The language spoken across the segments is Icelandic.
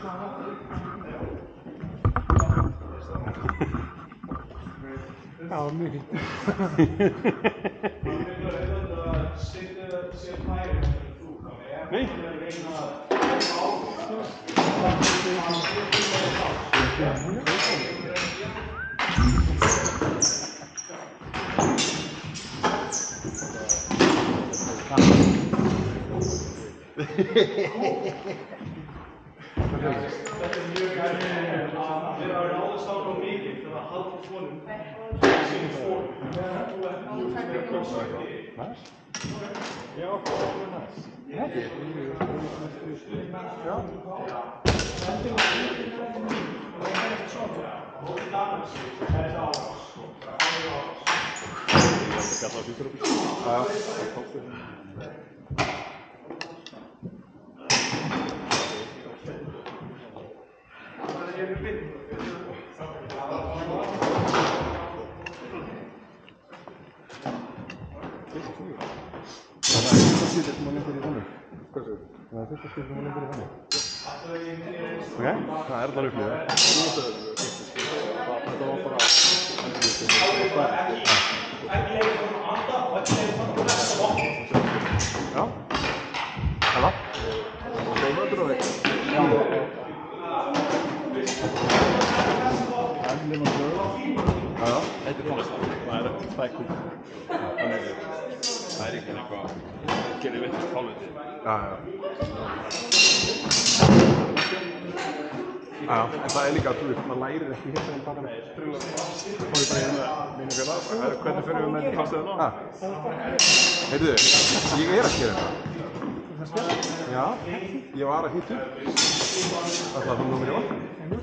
Ja, mycket. Nej. Ja, Okej, það allar upplifað. Þetta var bara Já. Halló? Góðmöður og veit. Já. Æflum og sögur. Já. Þetta tónlistar. Það kúl. Það ekki eitthvað gerir vitt kálviti. Já. Já, en það líka að maður lærir ekki hérna í bakan. Það fór ég bara hérna mínu félag. Hvernig fyrir við með þetta fastlega ná? Heyrðu, ég að gera þetta. Já, ég var að hitta upp. Það þú númer í vatn?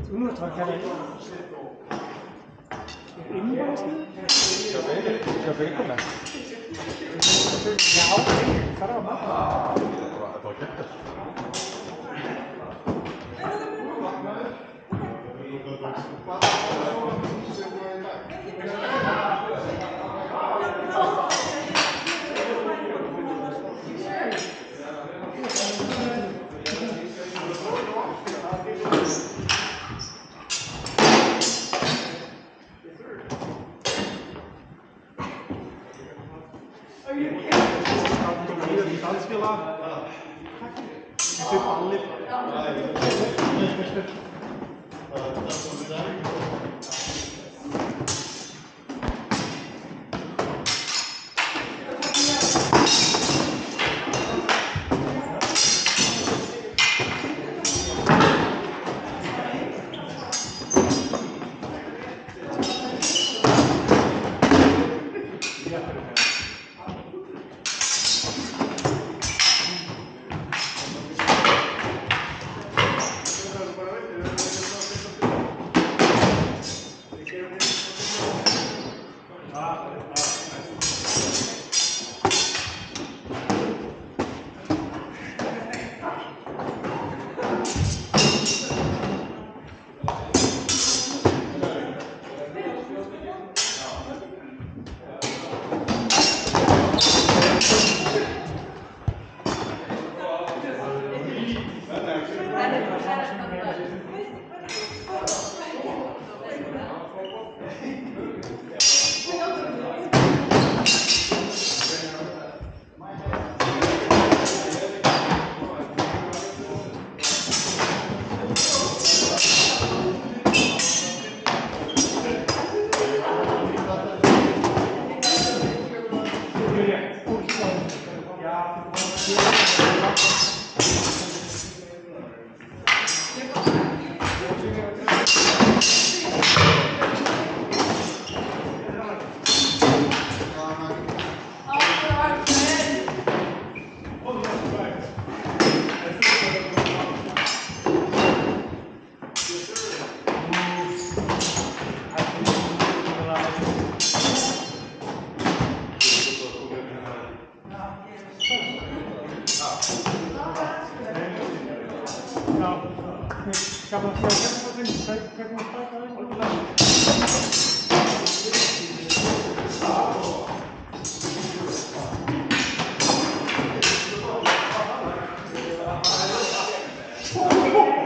Nú er það að Ska bacon där? Ja, det var gött.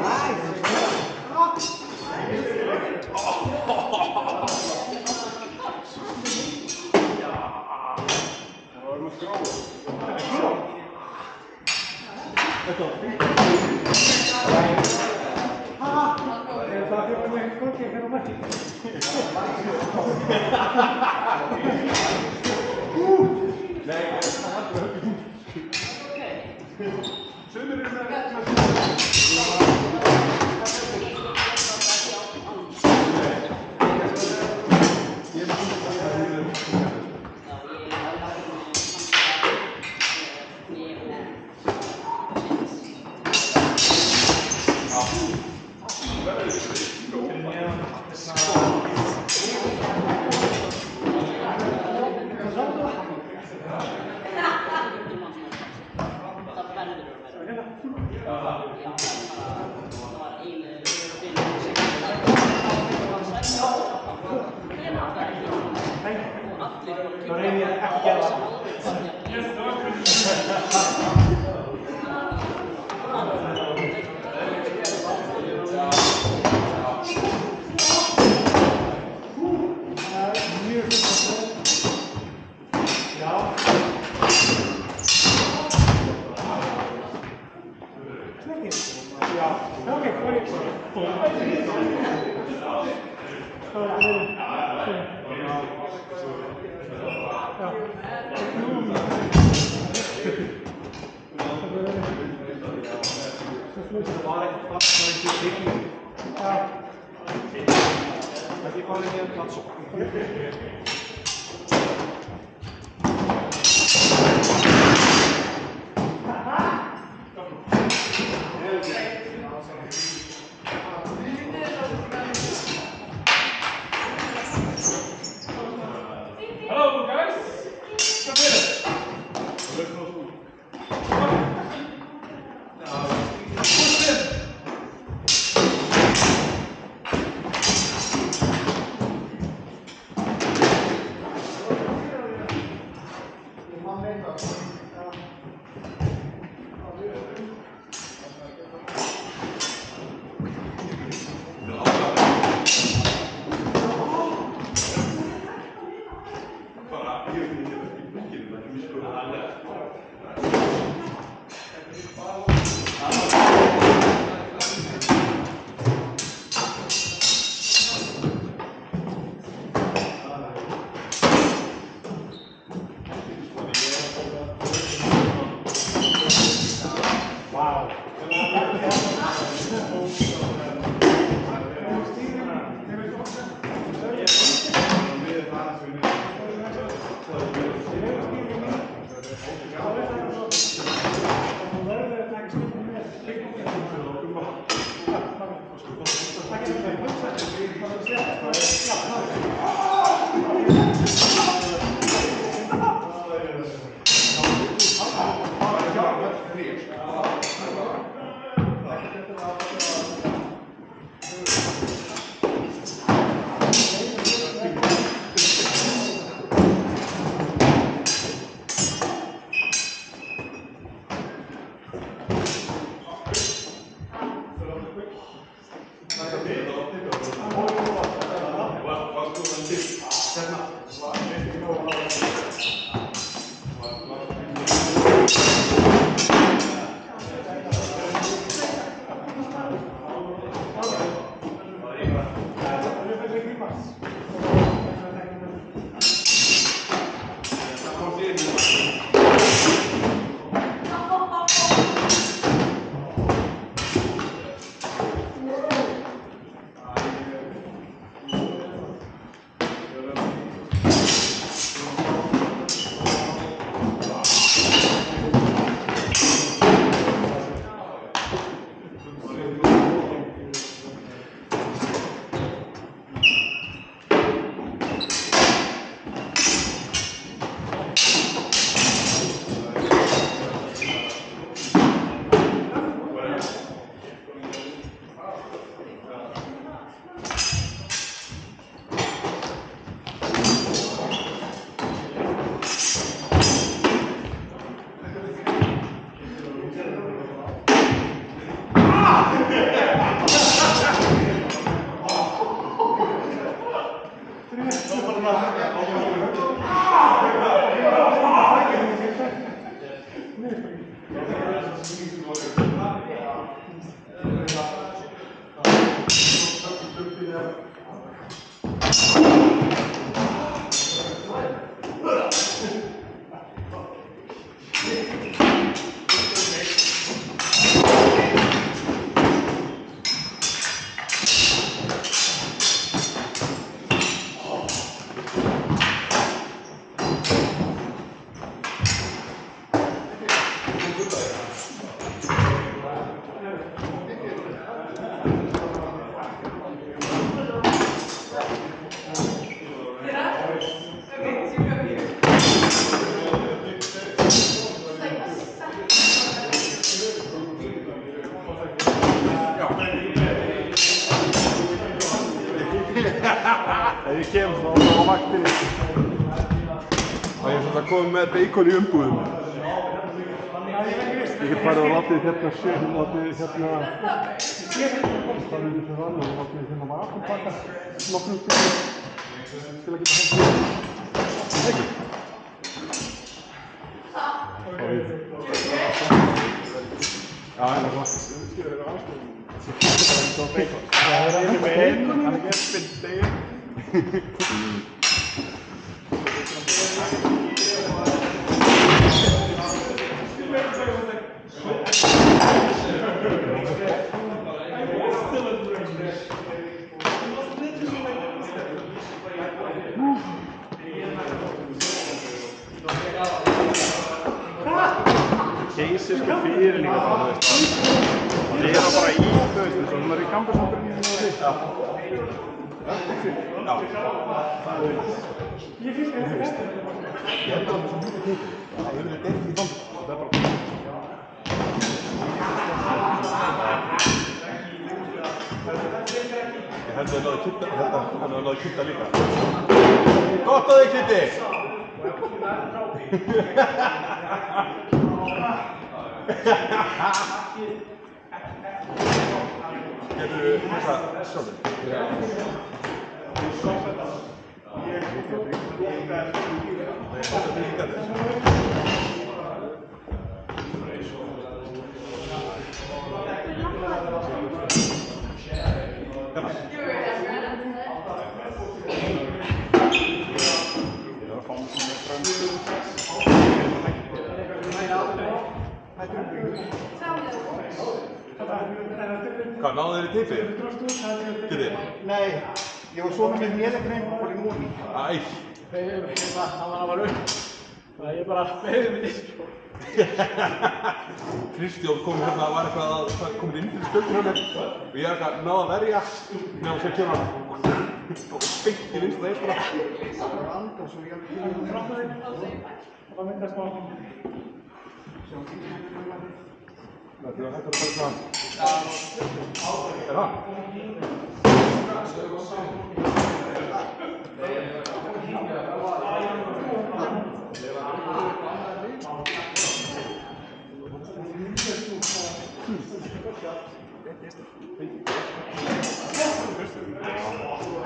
Nice. Ég kem svona á vaktinni. Og ég er svona komið með beikon í umbúðum. Ég get farið og látið hérna látið hérna farið þessu rann og látið hérna vakuumpakka nokkrum stundum til að geta hengt ekki. Já, en það skilur þeirra aðstöðum. Það er einu með einn, hann er geppinn degir. Keisirska fyrir líka bara, þú veist. Það er bara í, þú veist, eins og hún er í campushandurinn og því. Já. Já. Ég finnst það best. Ég held að það er svo mjög hluti. Það er verið deilt í band. Það er bara... Ég held að það náði Kitta líka. Gott á þig, Kitti! Gerðu þessa sjálfur? Já. Hvað, náðu þér í tippi? Kitti? Nei, ég var svona með nélekreim og fór í múni. Æ! Hann var upp. Það ég bara beðið mig sko. Kristján kom hérna, var eitthvað að komið inn fyrir spjöldunum og ég eitthvað náði að verja meðan sér kemur hann og beint í vinstra eistra. Það var andað svo ég alveg fram með þeim. Það myndast á hann. Þetta er hægt að fara fram. Er það?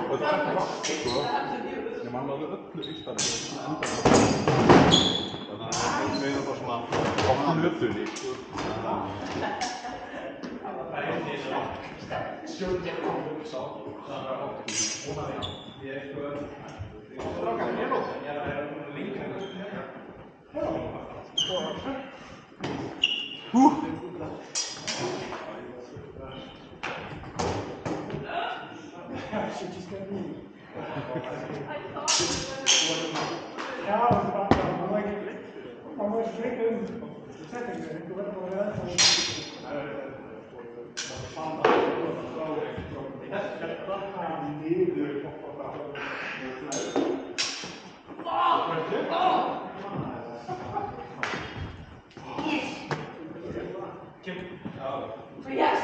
Og þetta er hægt að fara, sko. Ég man alveg öllu ístæðinu. Þannig að það meina bara svona opnum öllunni. Yes.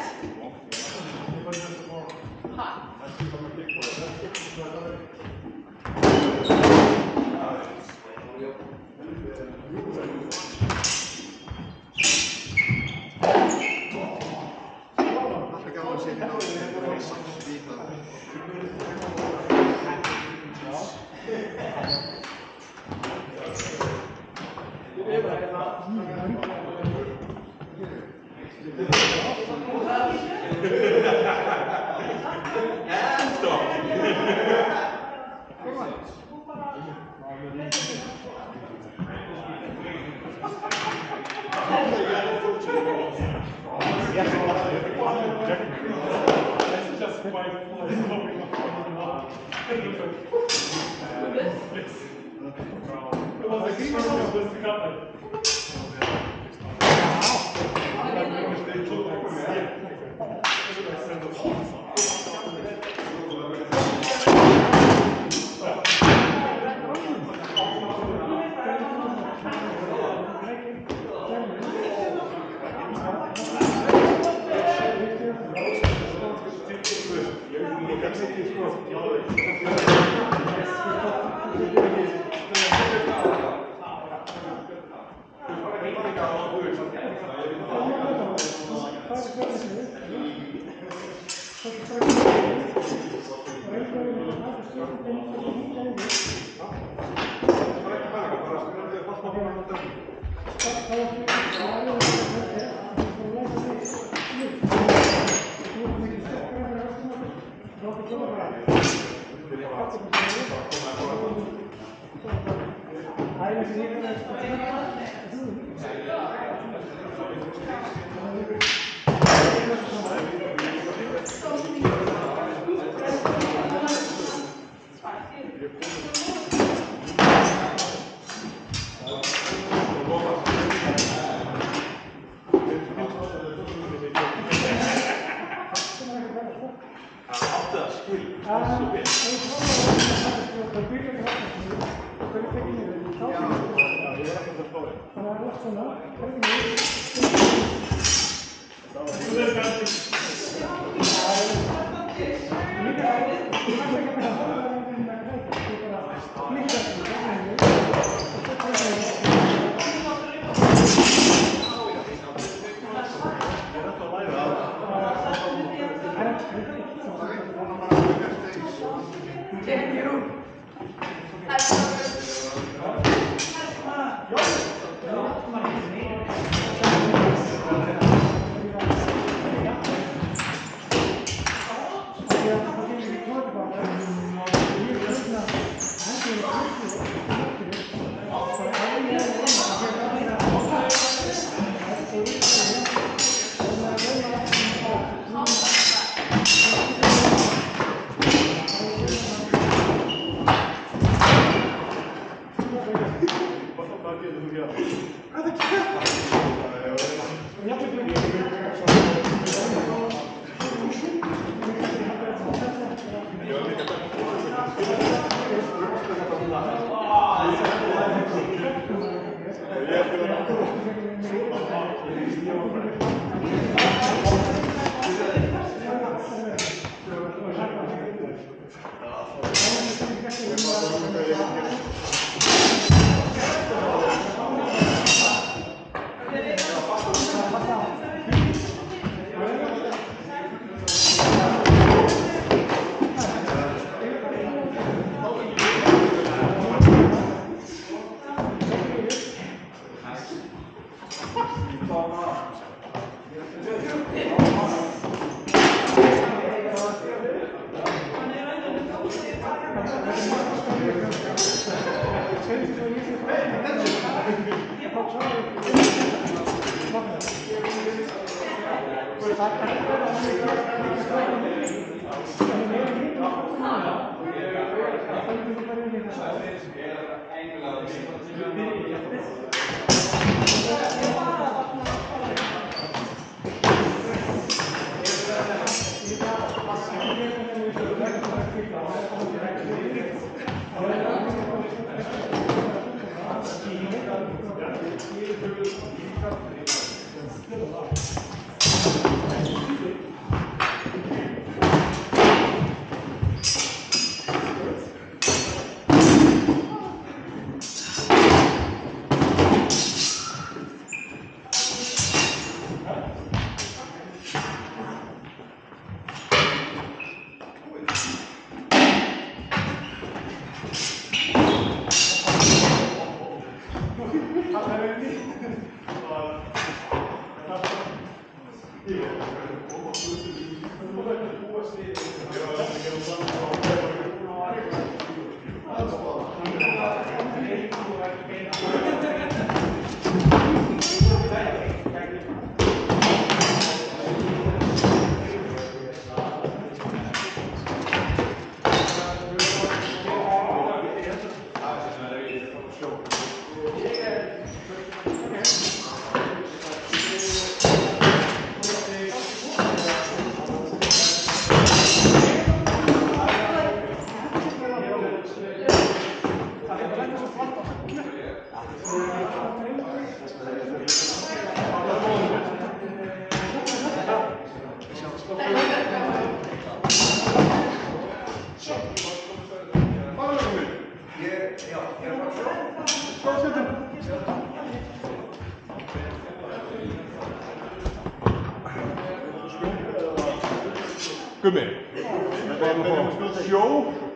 Gummi, þetta er sjó,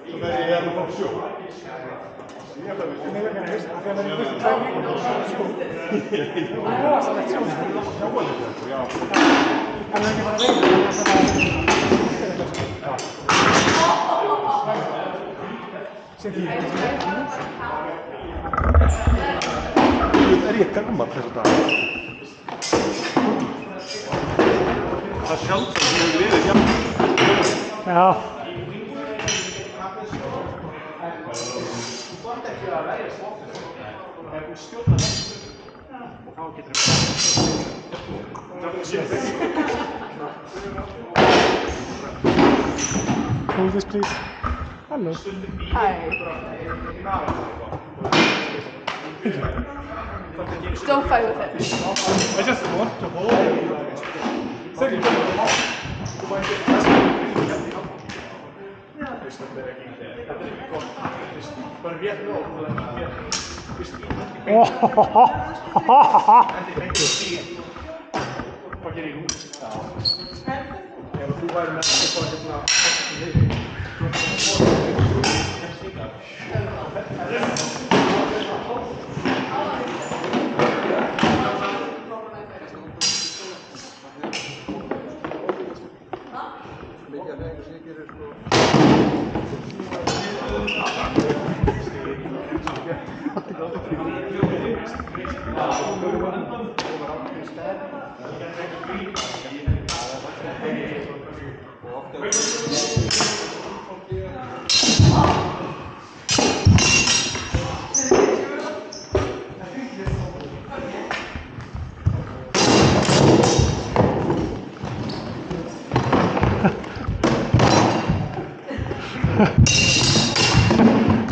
svo þegar ég frá sjó. Ég er að veist, að það er fyrst tæmi og sko. Það er rosalegt sjó. Sjáalegt þetta, já. Það er ekki bara veitur, það er bara Sett ég. Er ég gammal þessa dag? Það er sjálfsagt sem hefur verið jafn. Já. Hold this, please. Hello. Hi. Don't fight with it. I just want to hold it.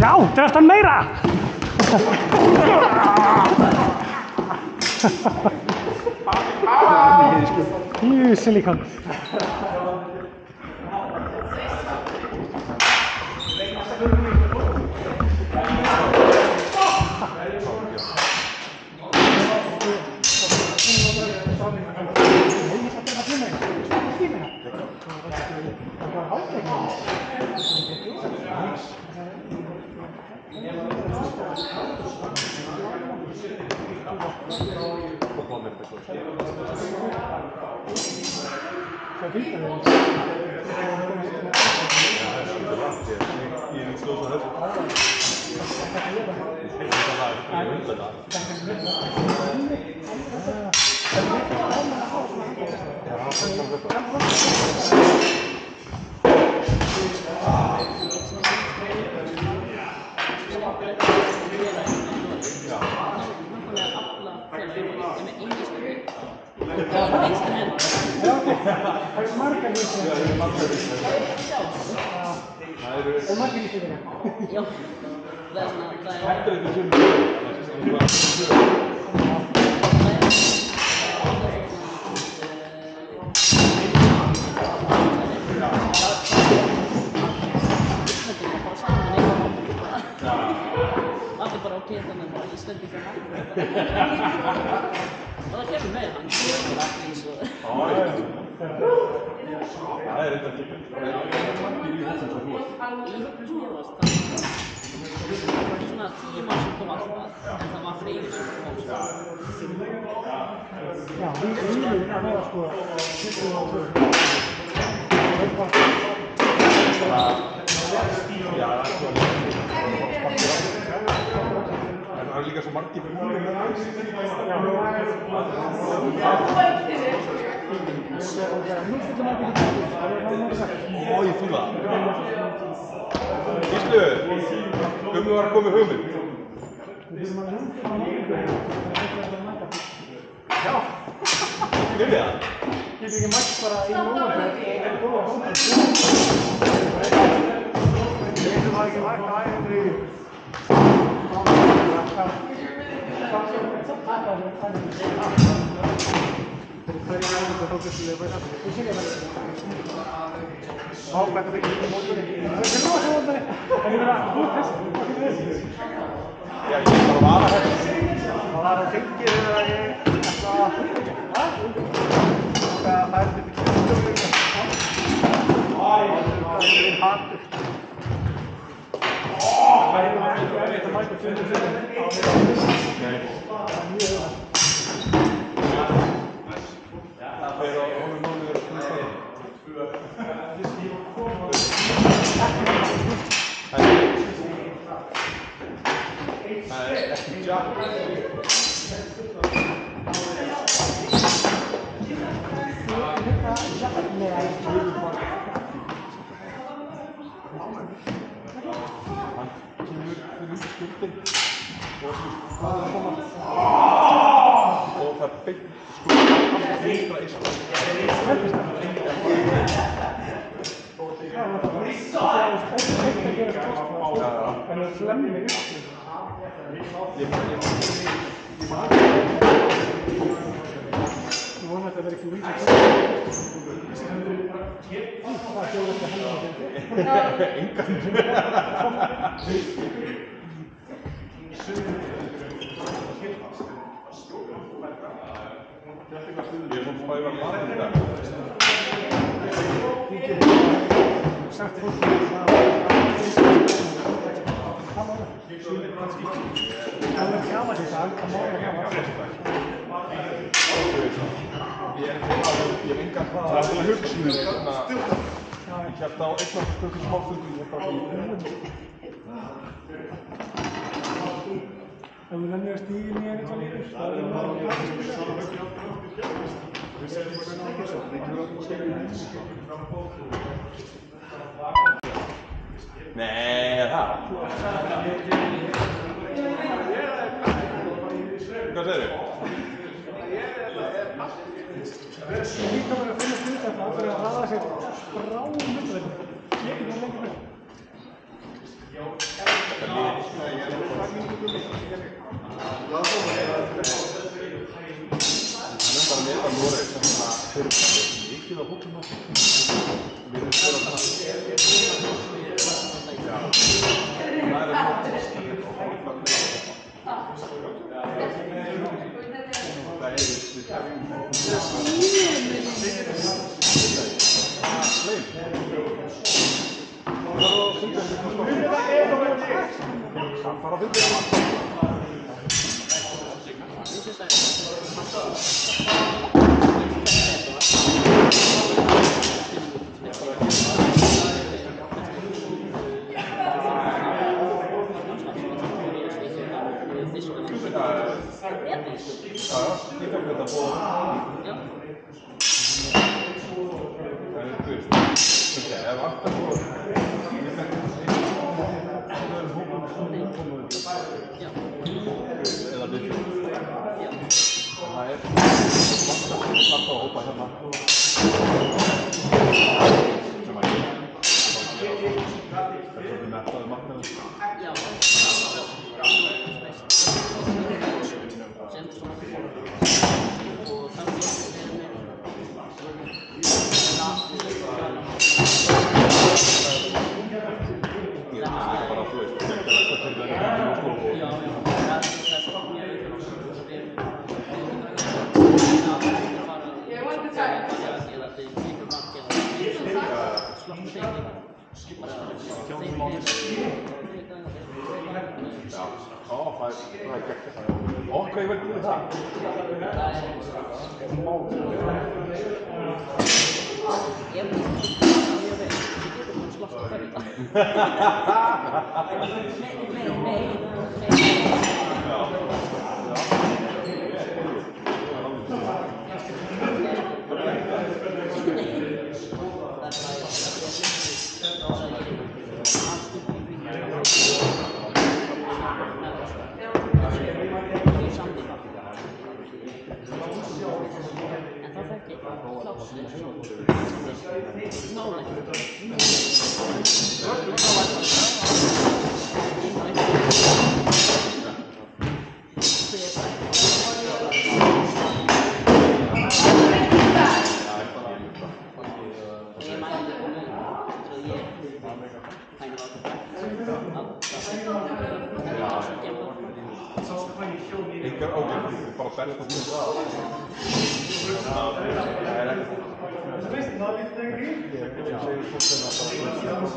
Já, dreftan meira! You silicon. flatur. Það er ekki erfitt að mæta 20 sinnum á mér á þessu. Nei. Það er mjög auðvitað. Það fyrir á honum mánuður og stundar. Það er ekki jack. Og það beint vinstra eistra. En það slemmir upp. Ég vona að þetta verði ekki vísa kvöld. Það hljóður ekki að helga þetta. engan. Ég er svona spæði að vera í dag. Sagt fólk að það er gaman í dag, það má vera gaman. Ég er engan það að hugsa mér. Ég held á einhvern smástund ég held á í búin. Ef þú nennir að stíga mér eitthvað líka, það er maður að Nei, það. Hvað segir þið? Ég líka verið að finna fyrir þetta fyrir að ræða sér bráum myndverðin. Ég ekki það lengi með. Það er bara með að Noreg sem það fyrir það. Mikið á húkum það. Við erum fyrir að það. Já. Það er að það er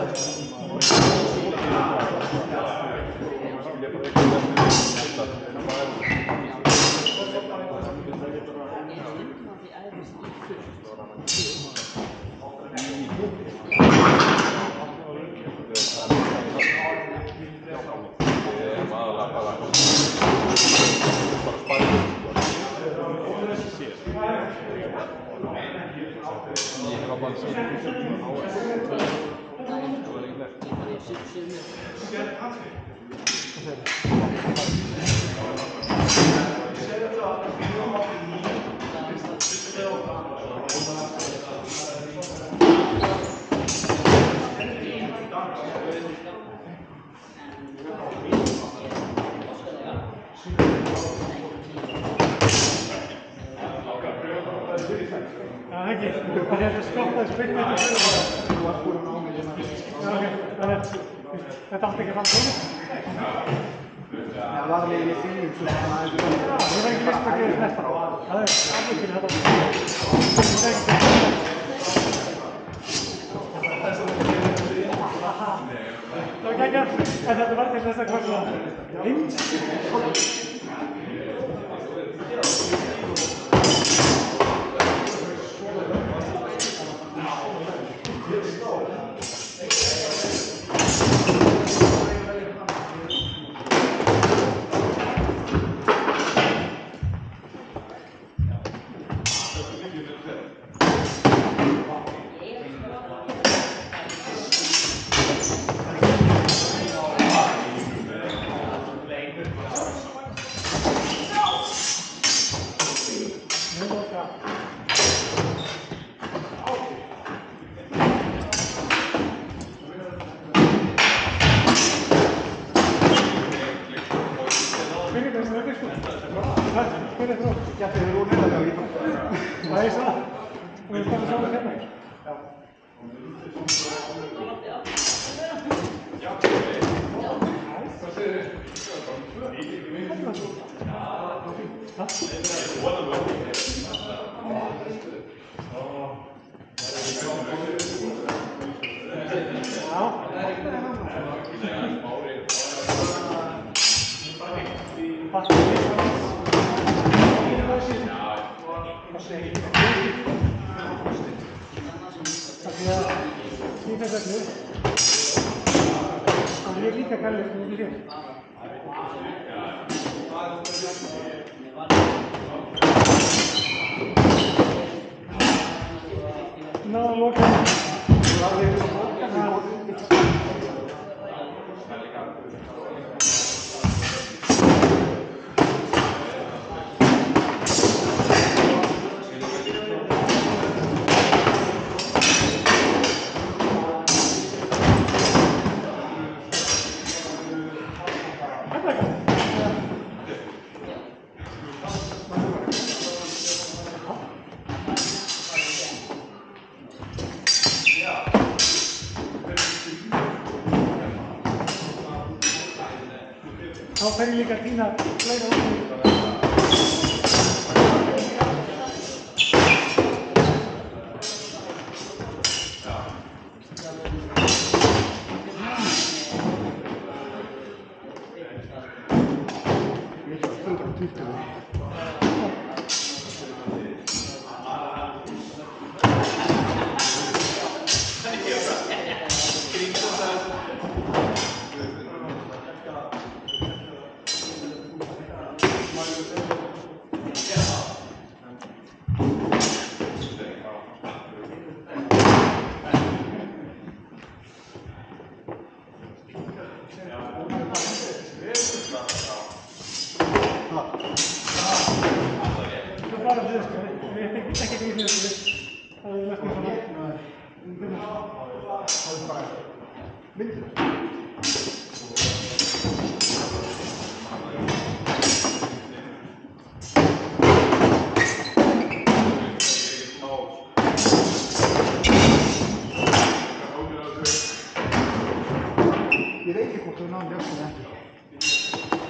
Þetta átti ekki að fara svona. Það var alveg í fíling svo sem það hefði komið. Já, ég var ekki viss hvað gerist næsta. Það afvikið þetta. Það var geggjað, en þetta var til þess að hvað svona þá fer ég líka að týna fleira út í. Ég veit ekki hvort þú náðum jöfnum ekki.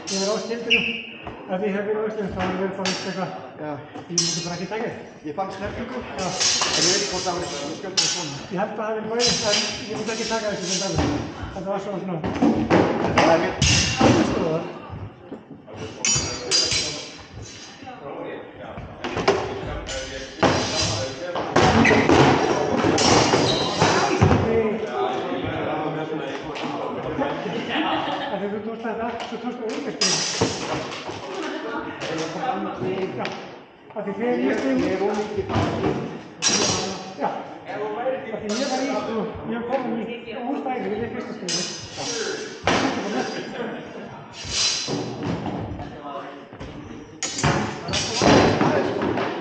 Ég er á skildinu. Ef ég hef verið á Ísland þá hefur verið bara eitthvað. Já. Ég myndi bara ekki taka þig. Ég fann snertingu. Já. En ég veit ekki hvort það var eitthvað skjöldið svona. Ég held að það hefði verið mæli, en ég myndi ekki taka þessu sem dæmi. Þetta var svona. Það er mér. Skoða það. Þegar þú tókst þetta, svo tókst þú auðvitað. Já, af því þegar ég steg út. Já, af því ég var í, sko, ég kom í úr stæði við fyrsta stegi. Þetta var næstu.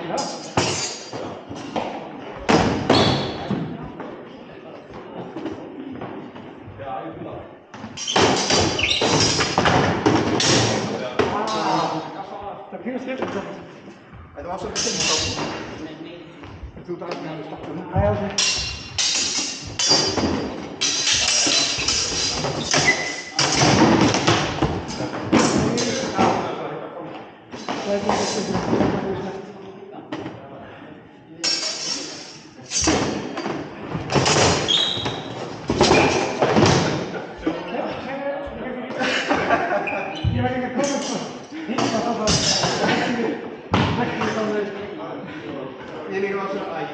Já. Það kemur skemmt svo. Þetta var svolítið skemmt. Þú dæst með hann að stoppa hún. Það er alveg. Það er ekki skemmt. Ég var ekki að koma svo. Hitt var það bara. Ég líka var svona, æg.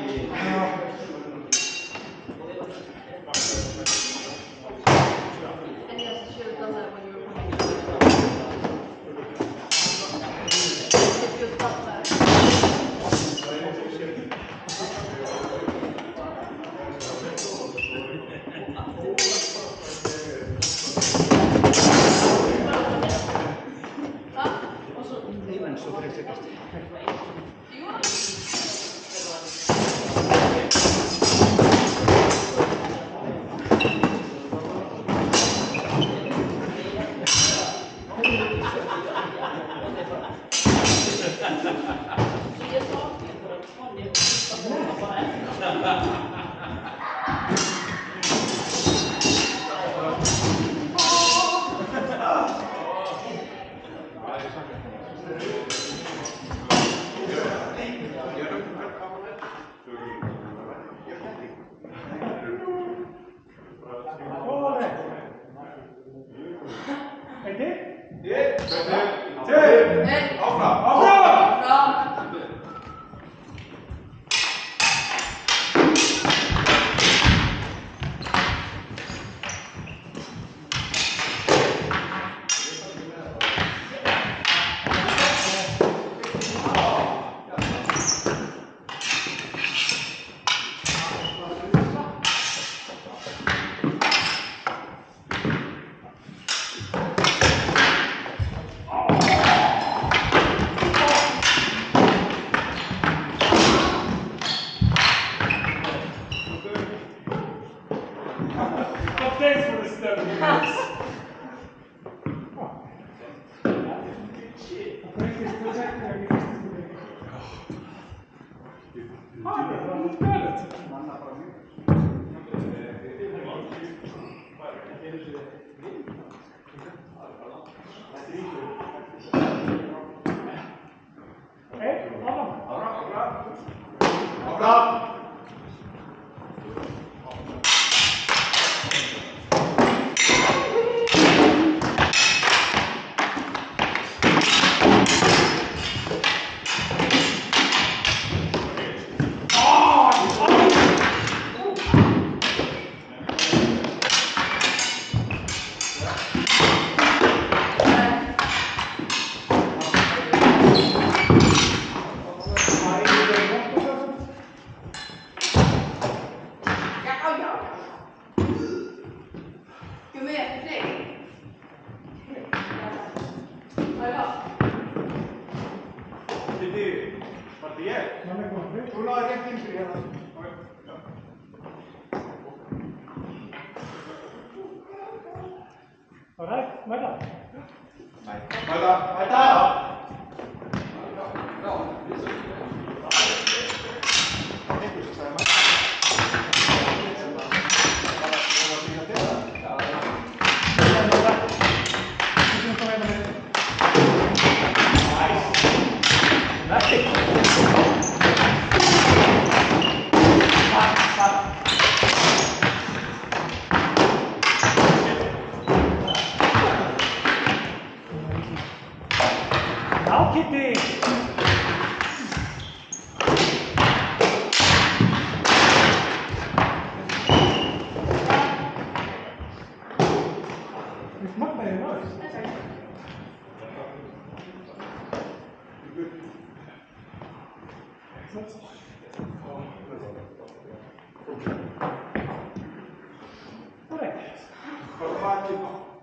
Thanks for the 7 minutes. Alright, Mata. Mata.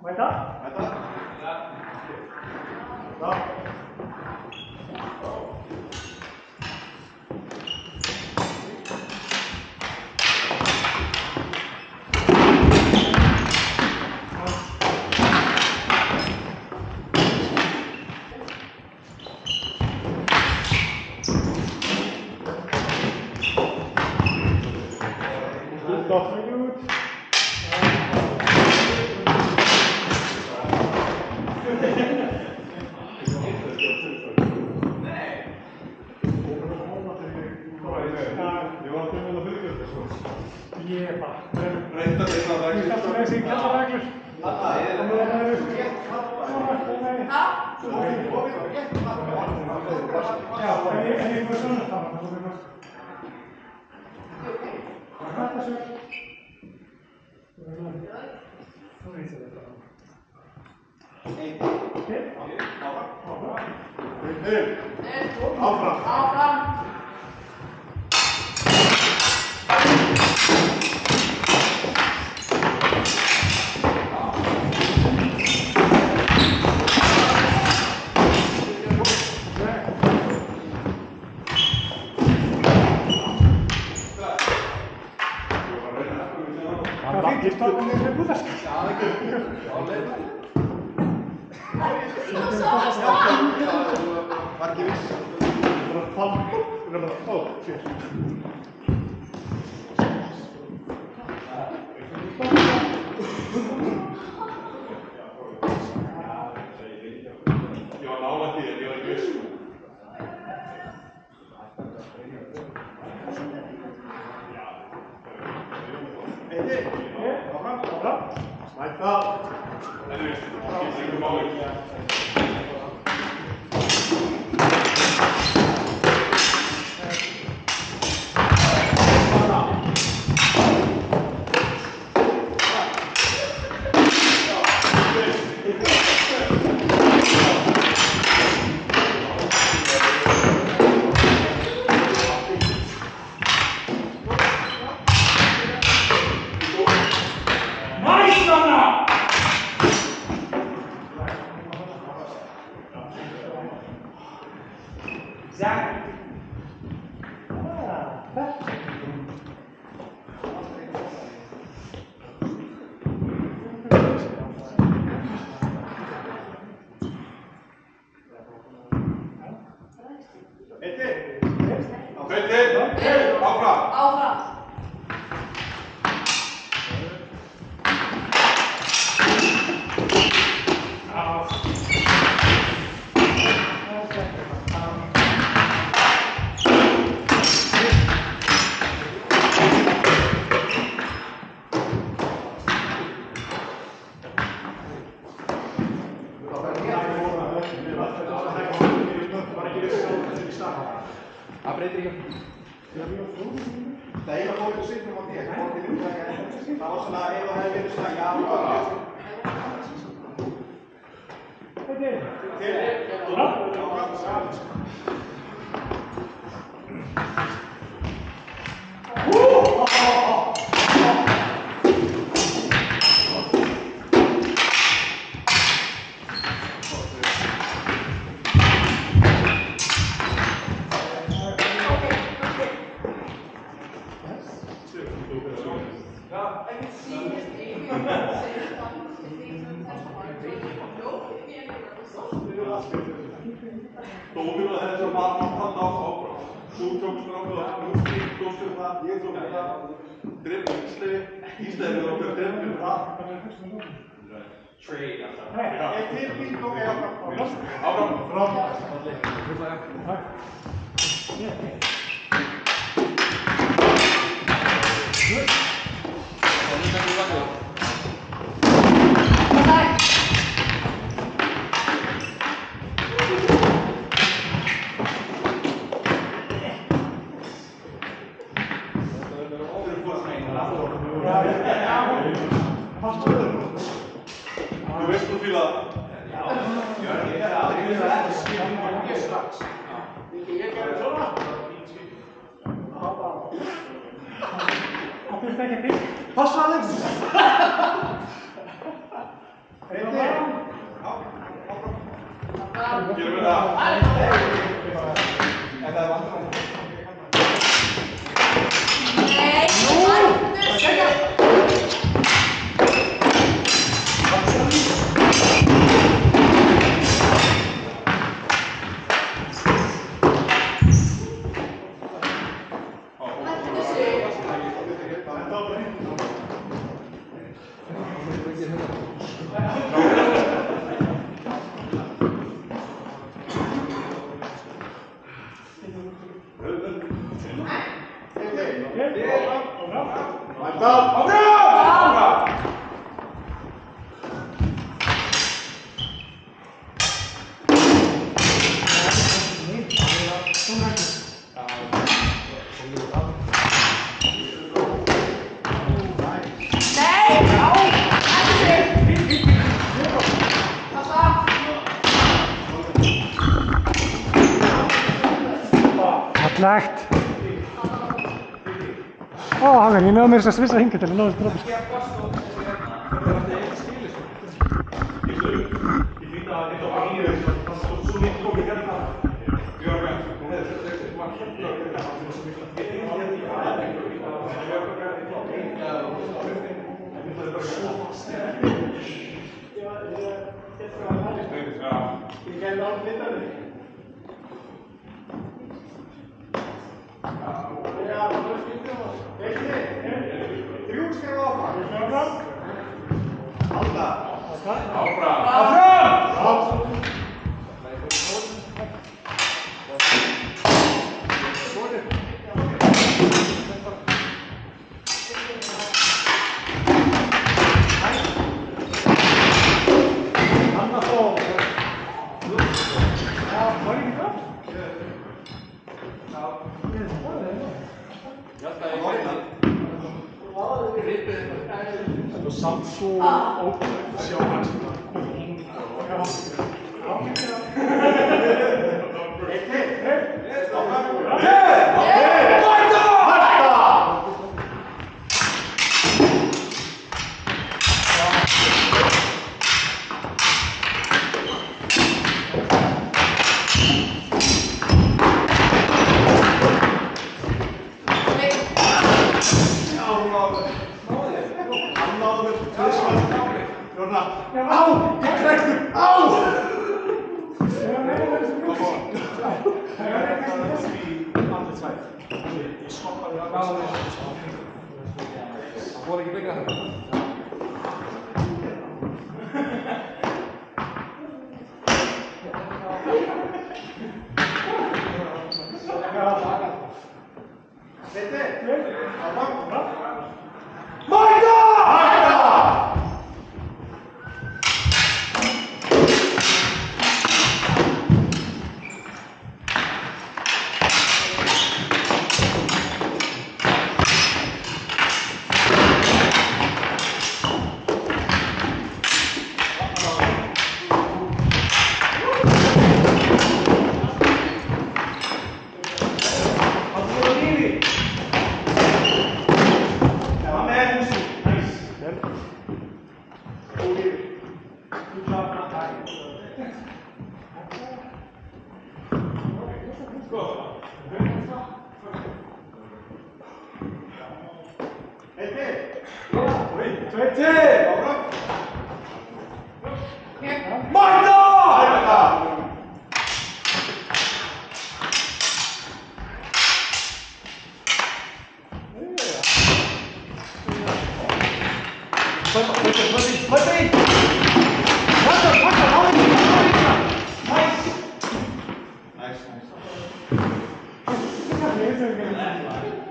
Mæta? Bra. Stop. Passa Alexis! Gerum við það? En það er vandræðan. Lagt. Hakan, ég náðu mér þess að svissa hingað til að náðu þessu droppi. Samt svo ótrúlega sjá hans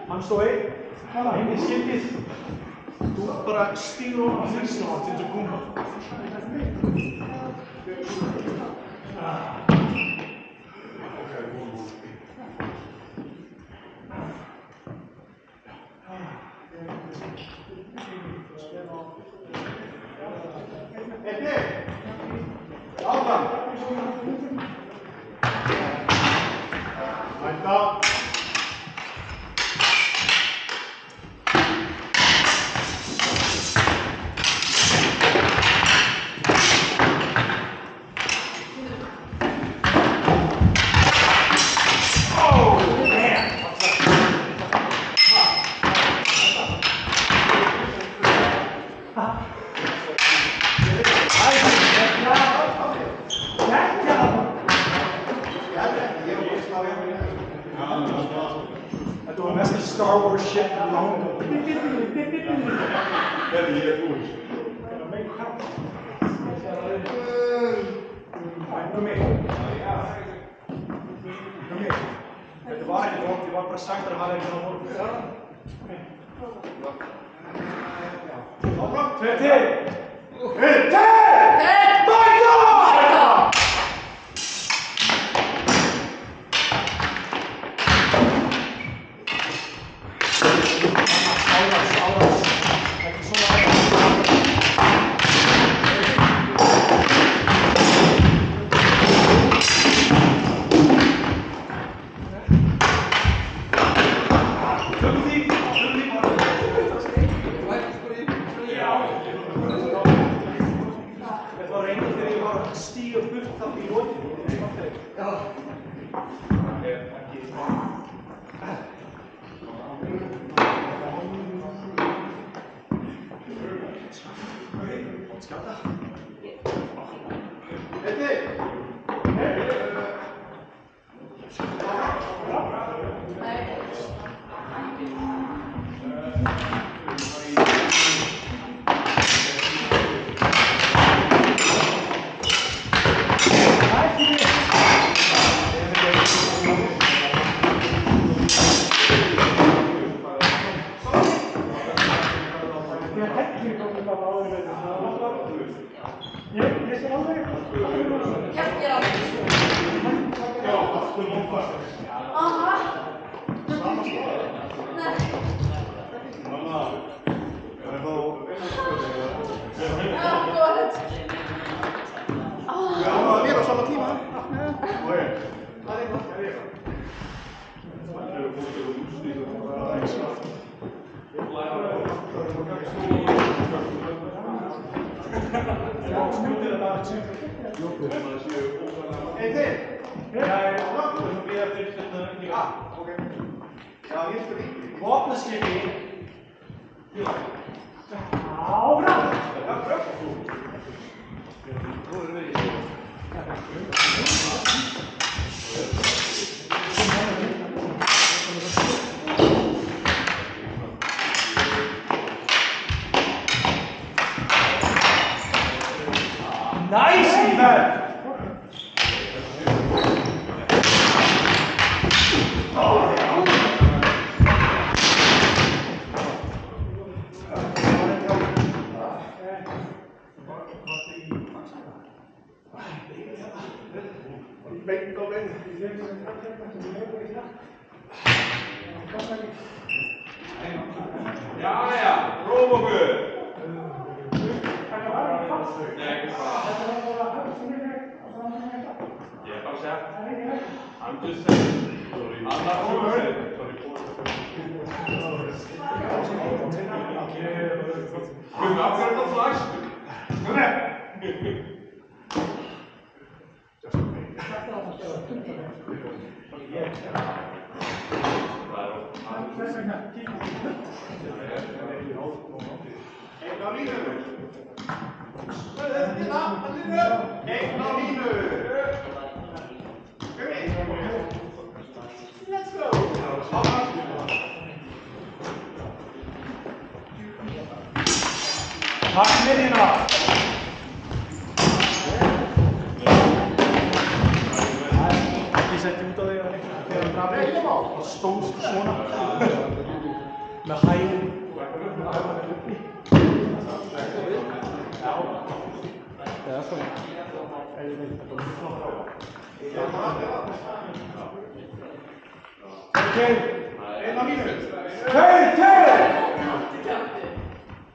Hann stóð einn, inn í skipið. Þú bara stígur ofan á þessum og þetta er gúma. Áfram! Mæta! Þetta var mest Star Wars shit langt. Þetta er búinn. Þetta var ekki langt, ég var bara sagt að það hefði ekki á morgun. Áfram, 2 til! 1 til!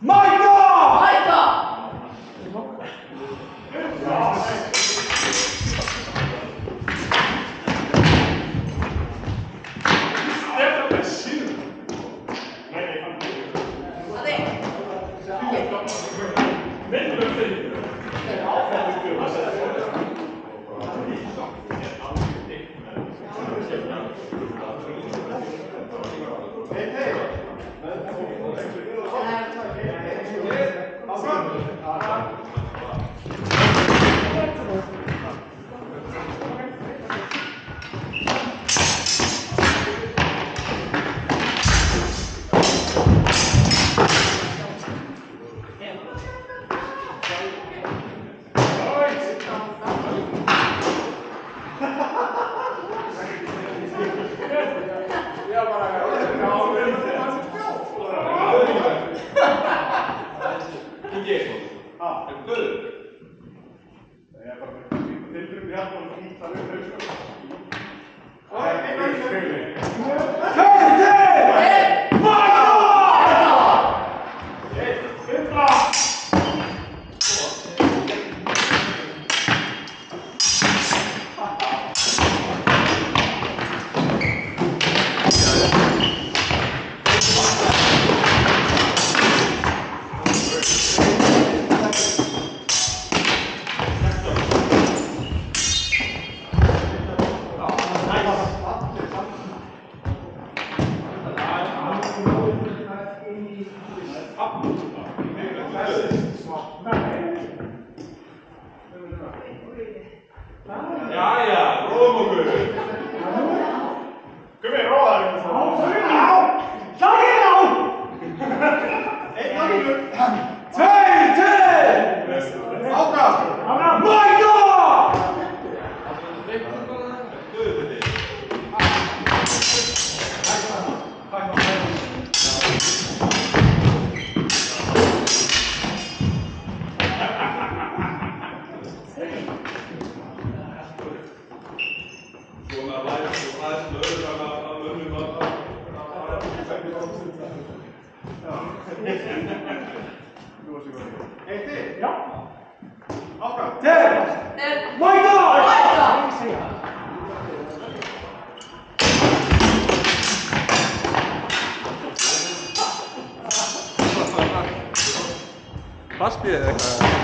Mæta! Awesome. Fastbíð eða eitthvað?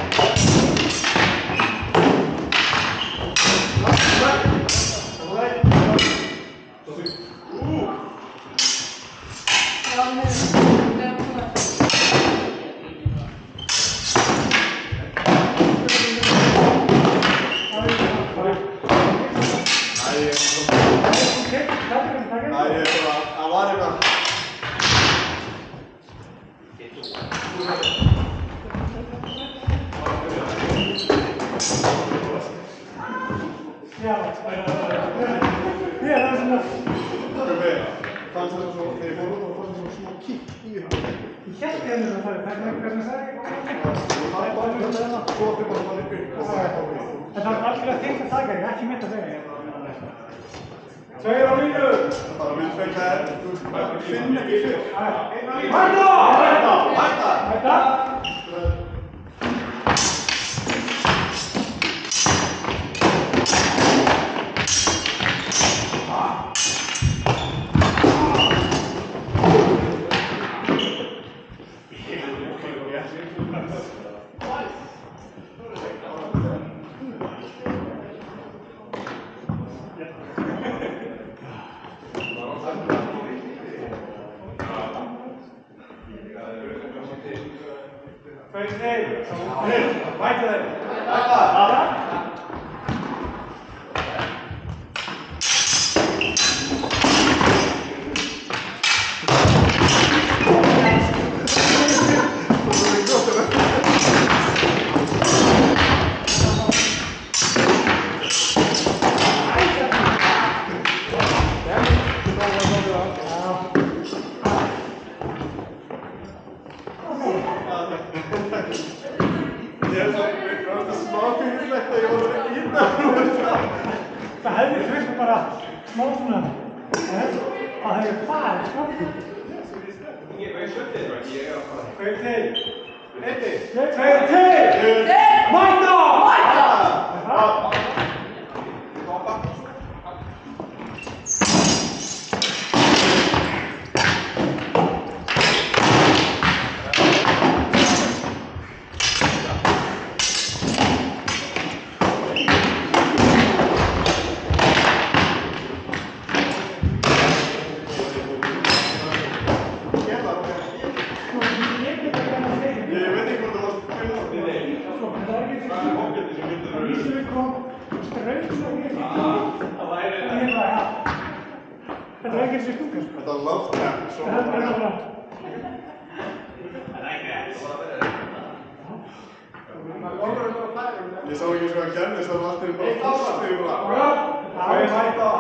Ég veit ekki hvort það var Þetta er ekki eins og stúka. Þetta var lágt nefn, svo Þetta er bara... Ég sá ekki svo að gerði svo að allt er bara fast yfir bara. Hætta!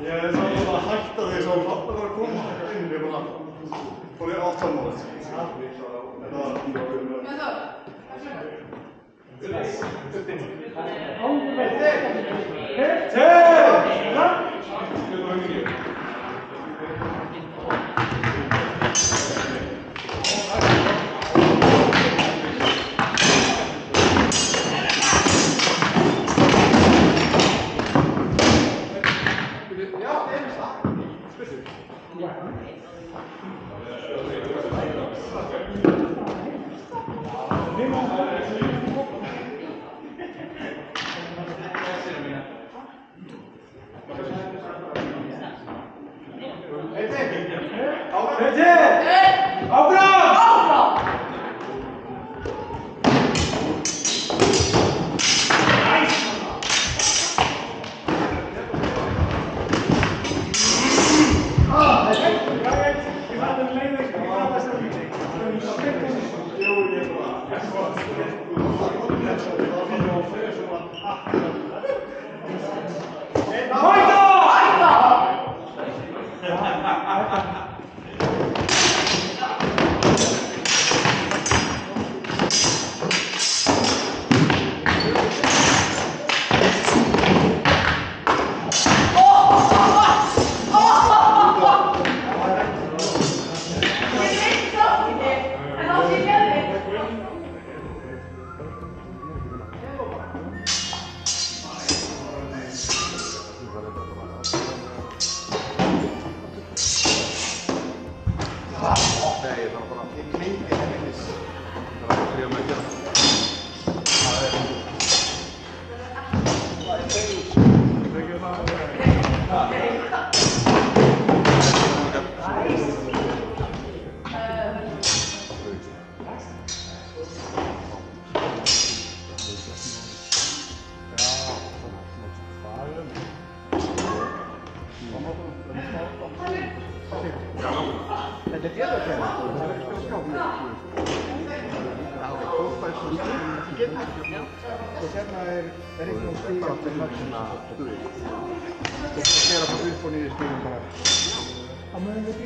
Ég er samt að hætta því svo pappa var að koma inn í bara fór ég allt saman þetta var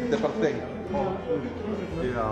Þetta er bara þeng. Já.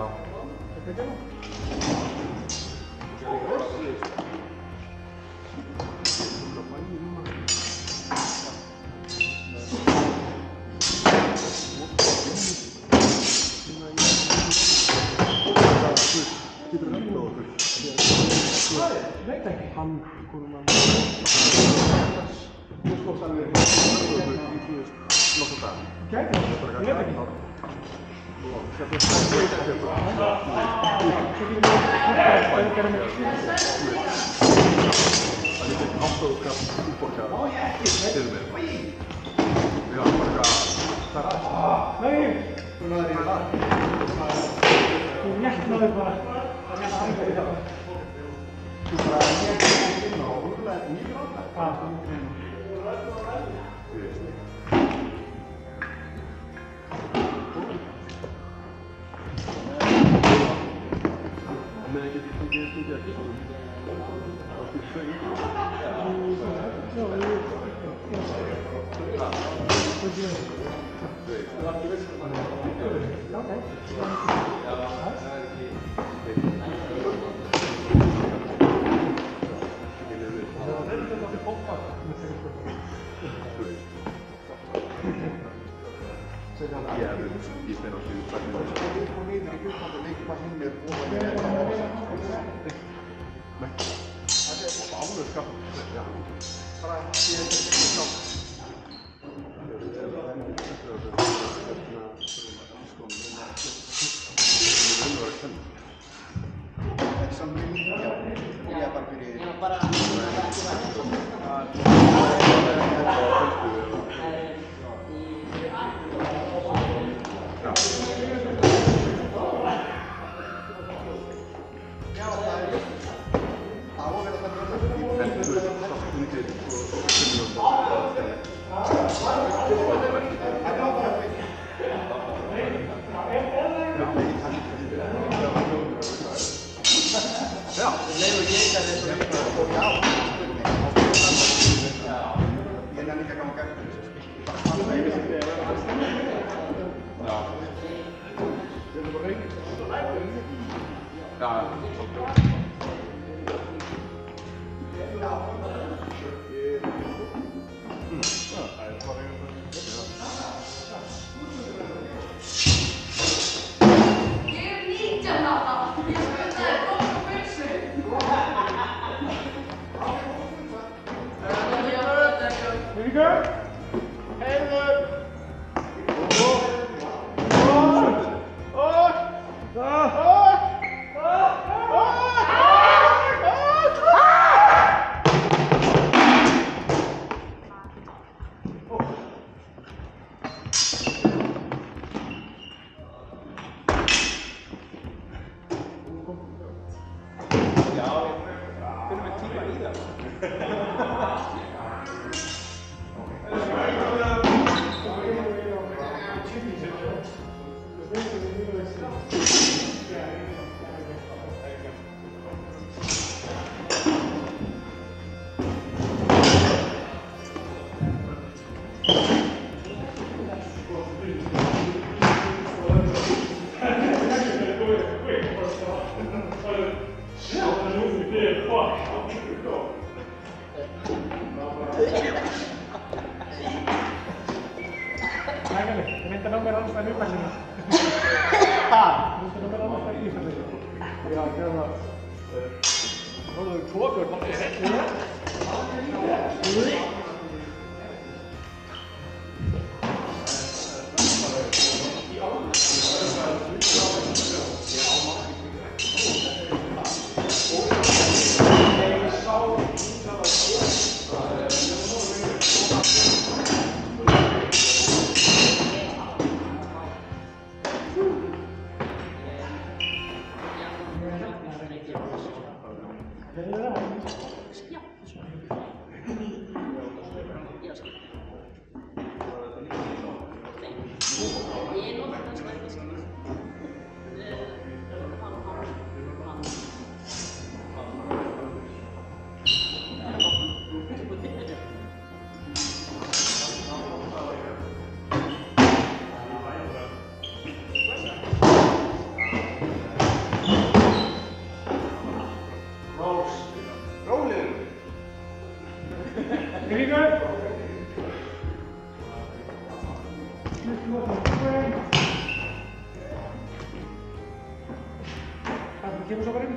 Kemur svo bara inn?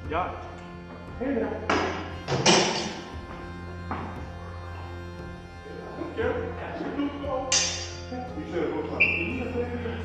Já. Heiðra. Ég sé það.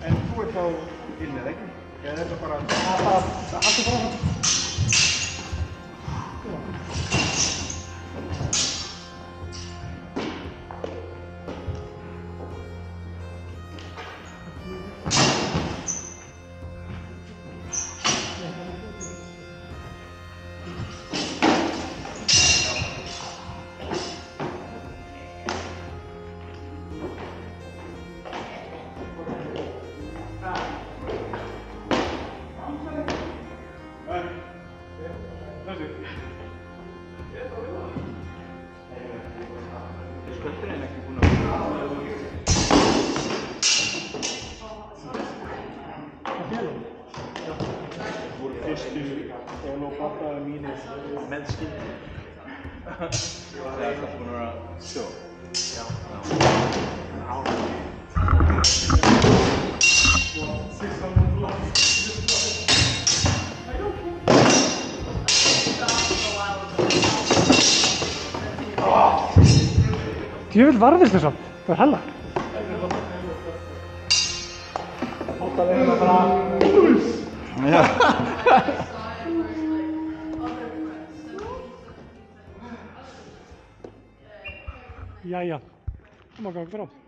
En þú ert þá inn eða ekki? Eða er þetta bara... Það haldur bara það. Med skinn. Det är alltaf på några så. Djöfull varðist þess að, það hella. Hóta leiðina bara... Já. Jæja, það má ganga frá.